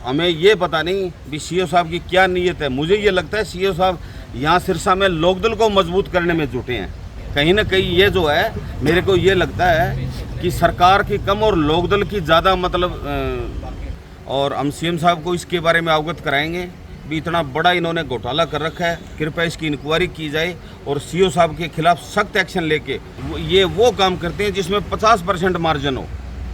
हमें ये पता नहीं भी सीओ साहब की क्या नीयत है। मुझे ये लगता है सीओ साहब यहाँ सिरसा में लोकदल को मजबूत करने में जुटे हैं। कहीं ना कहीं ये जो है, मेरे को ये लगता है कि सरकार की कम और लोकदल की ज़्यादा और हम सीएम साहब को इसके बारे में अवगत कराएंगे भी इतना बड़ा इन्होंने घोटाला कर रखा है, कृपया इसकी इंक्वायरी की जाए और सीओ साहब के खिलाफ सख्त एक्शन लेके ये वो काम करते हैं जिसमें 50% मार्जिन हो।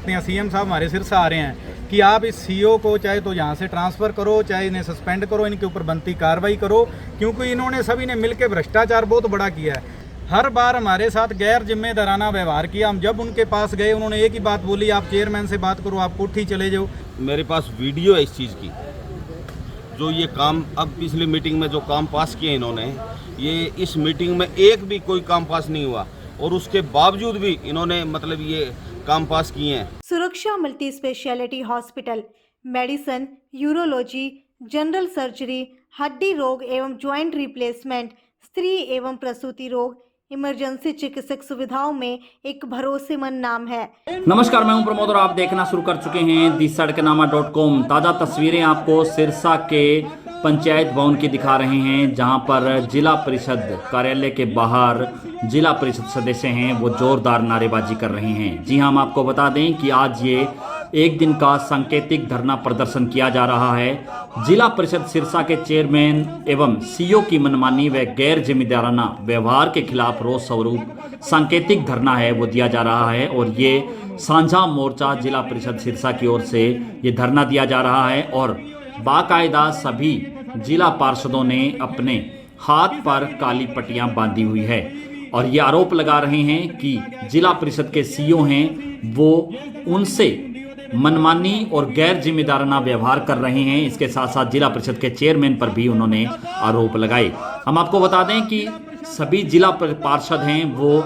सीएम साहब हमारे सिरसा आ रहे हैं कि आप इस सीओ को चाहे तो यहाँ से ट्रांसफ़र करो, चाहे इन्हें सस्पेंड करो, इनके ऊपर बनती कार्रवाई करो, क्योंकि इन्होंने सभी ने मिलकर भ्रष्टाचार बहुत बड़ा किया है। हर बार हमारे साथ गैर जिम्मेदाराना व्यवहार किया। हम जब उनके पास गए उन्होंने एक ही बात बोली, आप चेयरमैन से बात करो, आप कोठी चले जाओ। मेरे पास वीडियो है इस चीज़ की, जो ये काम अब पिछली मीटिंग में जो काम पास किए इन्होंने, ये इस मीटिंग में एक भी कोई काम पास नहीं हुआ और उसके बावजूद भी इन्होंने ये काम पास किए हैं। सुरक्षा multi speciality hospital medicine, urology, general surgery, हड्डी रोग एवं ज्वाइंट रिप्लेसमेंट, स्त्री एवं प्रसूति रोग, इमरजेंसी चिकित्सक सुविधाओं में एक भरोसेमंद नाम है। नमस्कार, मैं हूं प्रमोद और आप देखना शुरू कर चुके हैं दी-सड़कनामा.com। ताज़ा तस्वीरें आपको सिरसा के पंचायत भवन की दिखा रहे हैं, जहां पर जिला परिषद कार्यालय के बाहर जिला परिषद सदस्य हैं वो जोरदार नारेबाजी कर रहे हैं। जी हां, हम आपको बता दें कि आज ये एक दिन का सांकेतिक धरना प्रदर्शन किया जा रहा है। जिला परिषद सिरसा के चेयरमैन एवं सीईओ की मनमानी व गैर जिम्मेदाराना व्यवहार के खिलाफ रोष स्वरूप सांकेतिक धरना है वो दिया जा रहा है और ये साझा मोर्चा जिला परिषद सिरसा की ओर से ये धरना दिया जा रहा है और बाकायदा सभी जिला पार्षदों ने अपने हाथ पर काली पट्टियां बांधी हुई है और ये आरोप लगा रहे हैं कि जिला परिषद के सीईओ हैं वो उनसे मनमानी और गैर जिम्मेदाराना व्यवहार कर रहे हैं। इसके साथ साथ जिला परिषद के चेयरमैन पर भी उन्होंने आरोप लगाए। हम आपको बता दें कि सभी जिला पार्षद हैं वो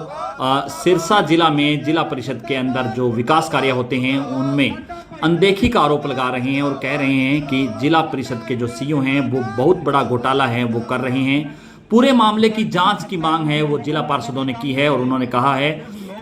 सिरसा जिला में जिला परिषद के अंदर जो विकास कार्य होते हैं उनमें अनदेखी का आरोप लगा रहे हैं और कह रहे हैं कि जिला परिषद के जो सीईओ हैं वो बहुत बड़ा घोटाला है वो कर रहे हैं। पूरे मामले की जांच की मांग है वो जिला पार्षदों ने की है और उन्होंने कहा है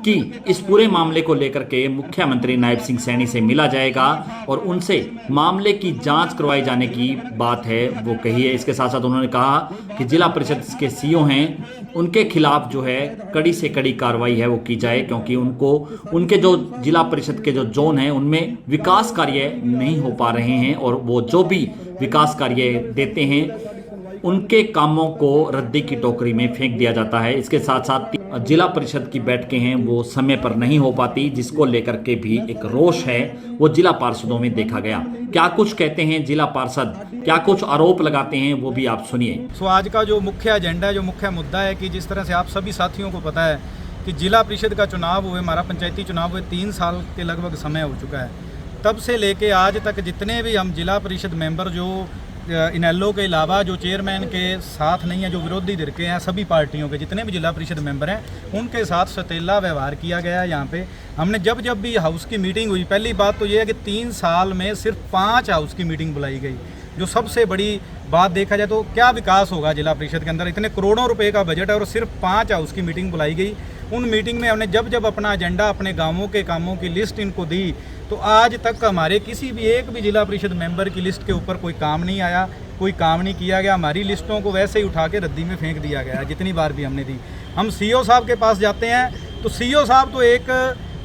कि इस पूरे मामले को लेकर के मुख्यमंत्री नायब सिंह सैनी से मिला जाएगा और उनसे मामले की जांच करवाई जाने की बात है वो कही है। इसके साथ साथ उन्होंने कहा कि जिला परिषद के सीईओ हैं उनके खिलाफ जो है कड़ी से कड़ी कार्रवाई है वो की जाए, क्योंकि उनके जो जिला परिषद के जो जोन है उनमें विकास कार्य नहीं हो पा रहे हैं और वो जो भी विकास कार्य देते हैं उनके कामों को रद्दी की टोकरी में फेंक दिया जाता है। इसके साथ साथ जिला परिषद की बैठकें हैं वो समय पर नहीं हो पाती, जिसको लेकर के भी एक रोष है वो जिला पार्षदों में देखा गया। क्या कुछ कहते हैं जिला पार्षद, क्या कुछ आरोप लगाते हैं वो भी आप सुनिए। आज का जो मुख्य एजेंडा, जो मुख्य मुद्दा है कि जिस तरह से आप सभी साथियों को पता है कि जिला परिषद का चुनाव हुए, हमारा पंचायती चुनाव हुए 3 साल के लगभग समय हो चुका है। तब से लेके आज तक जितने भी हम जिला परिषद मेंबर जो इनेलो के अलावा जो चेयरमैन के साथ नहीं है, जो विरोधी धਿਰ के हैं, सभी पार्टियों के जितने भी जिला परिषद मेंबर हैं उनके साथ सौतेला व्यवहार किया गया है। यहाँ पे हमने जब भी हाउस की मीटिंग हुई, पहली बात तो ये है कि 3 साल में सिर्फ 5 हाउस की मीटिंग बुलाई गई। जो सबसे बड़ी बात देखा जाए तो क्या विकास होगा जिला परिषद के अंदर, इतने करोड़ों रुपए का बजट है और सिर्फ 5 हाउस की मीटिंग बुलाई गई। उन मीटिंग में हमने जब अपना एजेंडा, अपने गाँवों के कामों की लिस्ट इनको दी तो आज तक हमारे किसी भी एक भी जिला परिषद मेंबर की लिस्ट के ऊपर कोई काम नहीं आया, कोई काम नहीं किया गया। हमारी लिस्टों को वैसे ही उठा के रद्दी में फेंक दिया गया जितनी बार भी हमने दी। हम सीईओ साहब के पास जाते हैं तो सीईओ साहब तो एक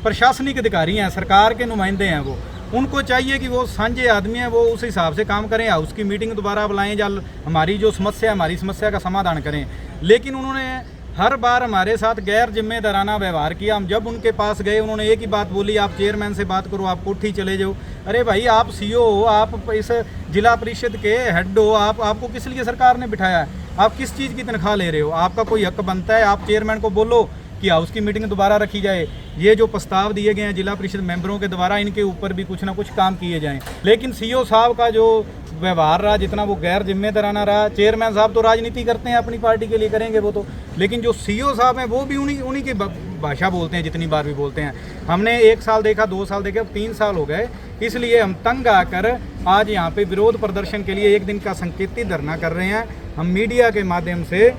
प्रशासनिक अधिकारी हैं, सरकार के नुमाइंदे हैं। वो उनको चाहिए कि वो साझे आदमी हैं, वो उस हिसाब से काम करें, हाउस की मीटिंग दोबारा बुलाएं या हमारी जो समस्या है हमारी समस्या का समाधान करें। लेकिन उन्होंने हर बार हमारे साथ गैर जिम्मेदाराना व्यवहार किया। हम जब उनके पास गए उन्होंने एक ही बात बोली, आप चेयरमैन से बात करो, आप कोठी चले जाओ। अरे भाई, आप सीईओ हो, आप इस जिला परिषद के हेड हो, आपको किस लिए सरकार ने बिठाया है? आप किस चीज़ की तनख्वाह ले रहे हो? आपका कोई हक बनता है, आप चेयरमैन को बोलो कि हाउस की मीटिंग दोबारा रखी जाए। ये जो प्रस्ताव दिए गए हैं जिला परिषद मेंबरों के द्वारा, इनके ऊपर भी कुछ ना कुछ काम किए जाएं। लेकिन सीईओ साहब का जो व्यवहार रहा, जितना वो गैर जिम्मेदाराना रहा, चेयरमैन साहब तो राजनीति करते हैं, अपनी पार्टी के लिए करेंगे वो तो, लेकिन जो सीईओ साहब हैं वो भी उन्हीं की भाषा बोलते हैं, जितनी बार भी बोलते हैं। हमने 1 साल देखा, 2 साल देखे, अब 3 साल हो गए। इसलिए हम तंग आकर आज यहाँ पे विरोध प्रदर्शन के लिए एक दिन का सांकेतिक धरना कर रहे हैं। हम मीडिया के माध्यम से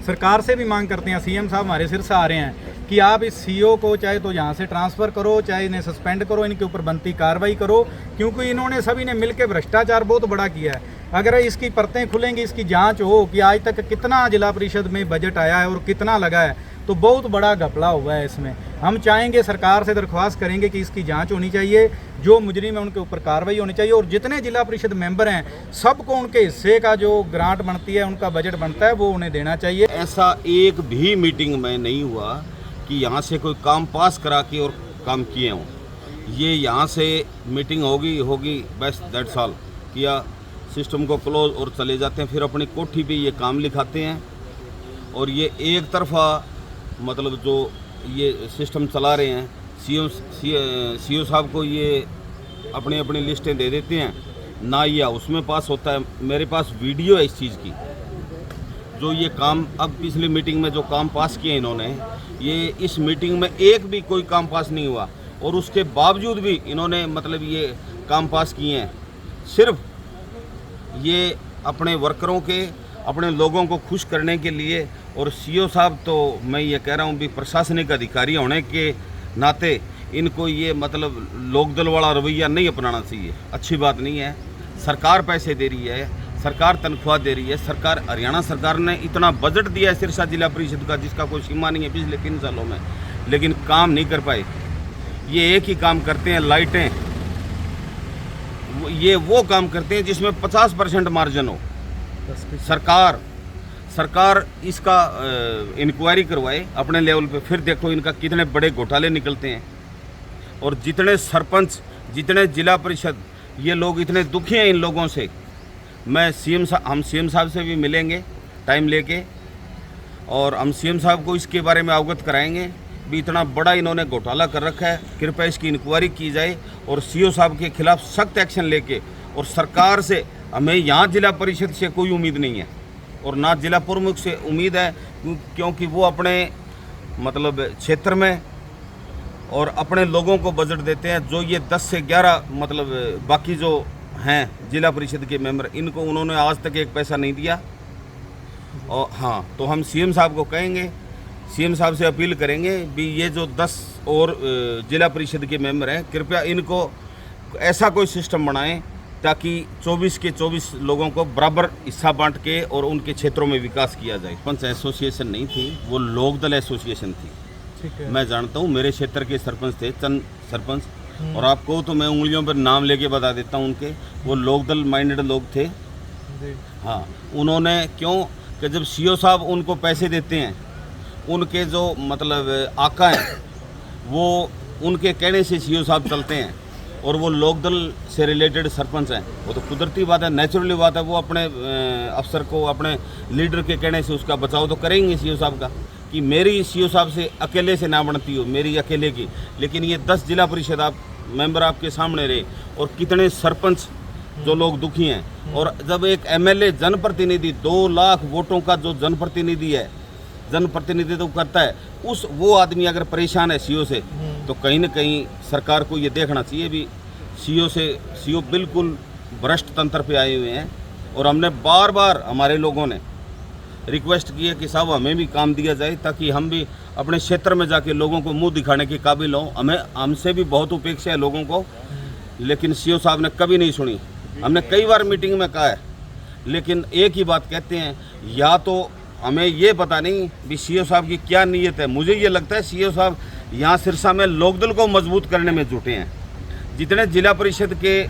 सरकार से भी मांग करते हैं, सीएम साहब हमारे सिरसा आ रहे हैं कि आप इस सीईओ को चाहे तो यहाँ से ट्रांसफ़र करो, चाहे इन्हें सस्पेंड करो, इनके ऊपर बनती कार्रवाई करो, क्योंकि इन्होंने सभी ने मिलकर भ्रष्टाचार बहुत बड़ा किया है। अगर इसकी परतें खुलेंगी, इसकी जांच हो कि आज तक कितना जिला परिषद में बजट आया है और कितना लगा है, तो बहुत बड़ा घपला हुआ है इसमें। हम चाहेंगे, सरकार से दरख्वास्त करेंगे कि इसकी जांच होनी चाहिए, जो मुजरिम है उनके ऊपर कार्रवाई होनी चाहिए, और जितने जिला परिषद मेंबर हैं सबको उनके हिस्से का जो ग्रांट बनती है, उनका बजट बनता है, वो उन्हें देना चाहिए। ऐसा एक भी मीटिंग में नहीं हुआ कि यहाँ से कोई काम पास करा के और काम किए हों। ये यहाँ से मीटिंग होगी बस दैट्स ऑल, किया, सिस्टम को क्लोज और चले जाते हैं। फिर अपनी कोठी पे ये काम लिखाते हैं और ये एक तरफा मतलब जो ये सिस्टम चला रहे हैं, सीओ साहब को ये अपनी अपनी लिस्टें दे देते हैं, ना ये हाउस में पास होता है। मेरे पास वीडियो है इस चीज़ की, जो ये काम अब पिछली मीटिंग में जो काम पास किए इन्होंने, ये इस मीटिंग में एक भी कोई काम पास नहीं हुआ, और उसके बावजूद भी इन्होंने मतलब ये काम पास किए हैं। सिर्फ ये अपने वर्करों के, अपने लोगों को खुश करने के लिए। और सीओ साहब तो मैं ये कह रहा हूँ भी प्रशासनिक अधिकारी होने के नाते इनको ये मतलब लोकदल वाला रवैया नहीं अपनाना चाहिए, अच्छी बात नहीं है। सरकार पैसे दे रही है, सरकार तनख्वाह दे रही है, सरकार हरियाणा सरकार ने इतना बजट दिया है सिरसा जिला परिषद का जिसका कोई सीमा नहीं है पिछले 3 सालों में, लेकिन काम नहीं कर पाए। ये एक ही काम करते हैं, लाइटें, ये वो काम करते हैं जिसमें 50% मार्जिन हो। सरकार इसका इंक्वायरी करवाए अपने लेवल पे, फिर देखो इनका कितने बड़े घोटाले निकलते हैं। और जितने सरपंच, जितने जिला परिषद, ये लोग इतने दुखी हैं इन लोगों से। हम सीएम साहब से भी मिलेंगे टाइम लेके, और हम सीएम साहब को इसके बारे में अवगत कराएंगे भी इतना बड़ा इन्होंने घोटाला कर रखा है, कृपया इसकी इंक्वायरी की जाए और सीओ साहब के खिलाफ सख्त एक्शन लेके। और सरकार से हमें यहाँ जिला परिषद से कोई उम्मीद नहीं है और ना जिला प्रमुख से उम्मीद है, क्योंकि वो अपने मतलब क्षेत्र में और अपने लोगों को बजट देते हैं। जो ये 10 से 11 मतलब बाकी जो हैं जिला परिषद के मेंबर, इनको उन्होंने आज तक एक पैसा नहीं दिया। और हाँ, तो हम सीएम साहब को कहेंगे, सीएम साहब से अपील करेंगे भी ये जो 10 और जिला परिषद के मेंबर हैं, कृपया इनको ऐसा कोई सिस्टम बनाएं ताकि 24 के 24 लोगों को बराबर हिस्सा बांट के और उनके क्षेत्रों में विकास किया जाए। सरपंच एसोसिएशन नहीं थी, वो लोकदल एसोसिएशन थी। ठीक है। मैं जानता हूँ, मेरे क्षेत्र के सरपंच थे, चंद सरपंच, और आपको तो मैं उंगलियों पर नाम लेके बता देता हूँ उनके, वो लोकदल माइंडेड लोग थे। हाँ, उन्होंने क्यों कि जब सीओ साहब उनको पैसे देते हैं, उनके जो मतलब आका हैं वो उनके कहने से सीओ साहब चलते हैं, और वो लोकदल से रिलेटेड सरपंच हैं। वो तो कुदरती बात है, नेचुरली बात है, वो अपने अफसर को, अपने लीडर के कहने से उसका बचाव तो करेंगे सीओ साहब का, कि मेरी सीओ साहब से अकेले से ना बनती हो, मेरी अकेले की। लेकिन ये 10 जिला परिषद आप मेंबर आपके सामने रहे, और कितने सरपंच जो लोग दुखी हैं। और जब एक एमएलए जनप्रतिनिधि 2 लाख वोटों का जो जनप्रतिनिधि है, जनप्रतिनिधित्व करता है, वो आदमी अगर परेशान है सीओ से, तो कहीं ना कहीं सरकार को ये देखना चाहिए भी सीओ बिल्कुल भ्रष्ट तंत्र पे आए हुए हैं। और हमने बार बार हमारे लोगों ने रिक्वेस्ट की है कि साहब हमें भी काम दिया जाए, ताकि हम भी अपने क्षेत्र में जाके लोगों को मुंह दिखाने के काबिल हों। हमसे भी बहुत उपेक्षा है लोगों को, लेकिन सीओ साहब ने कभी नहीं सुनी। हमने कई बार मीटिंग में कहा है, लेकिन एक ही बात कहते हैं, या तो हमें ये पता नहीं भी सीओ साहब की क्या नीयत है। मुझे ये लगता है सीओ साहब यहाँ सिरसा में लोकदल को मजबूत करने में जुटे हैं। जितने जिला परिषद के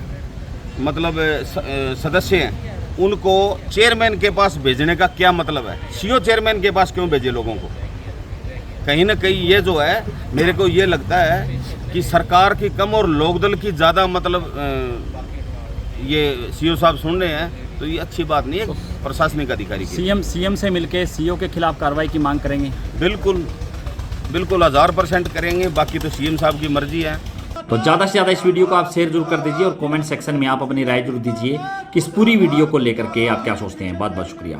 मतलब सदस्य हैं, उनको चेयरमैन के पास भेजने का क्या मतलब है? सीओ चेयरमैन के पास क्यों भेजे लोगों को? कहीं ना कहीं ये जो है, मेरे को ये लगता है कि सरकार की कम और लोकदल की ज़्यादा मतलब ये सीओ साहब सुन रहे हैं, तो ये अच्छी बात नहीं है प्रशासनिक अधिकारी की। सीएम से मिलके सीओ के खिलाफ कार्रवाई की मांग करेंगे? बिल्कुल 1000% करेंगे, बाकी तो सीएम साहब की मर्जी है। तो ज़्यादा से ज़्यादा इस वीडियो को आप शेयर जरूर कर दीजिए और कमेंट सेक्शन में आप अपनी राय जरूर दीजिए कि इस पूरी वीडियो को लेकर के आप क्या सोचते हैं। बहुत बहुत शुक्रिया।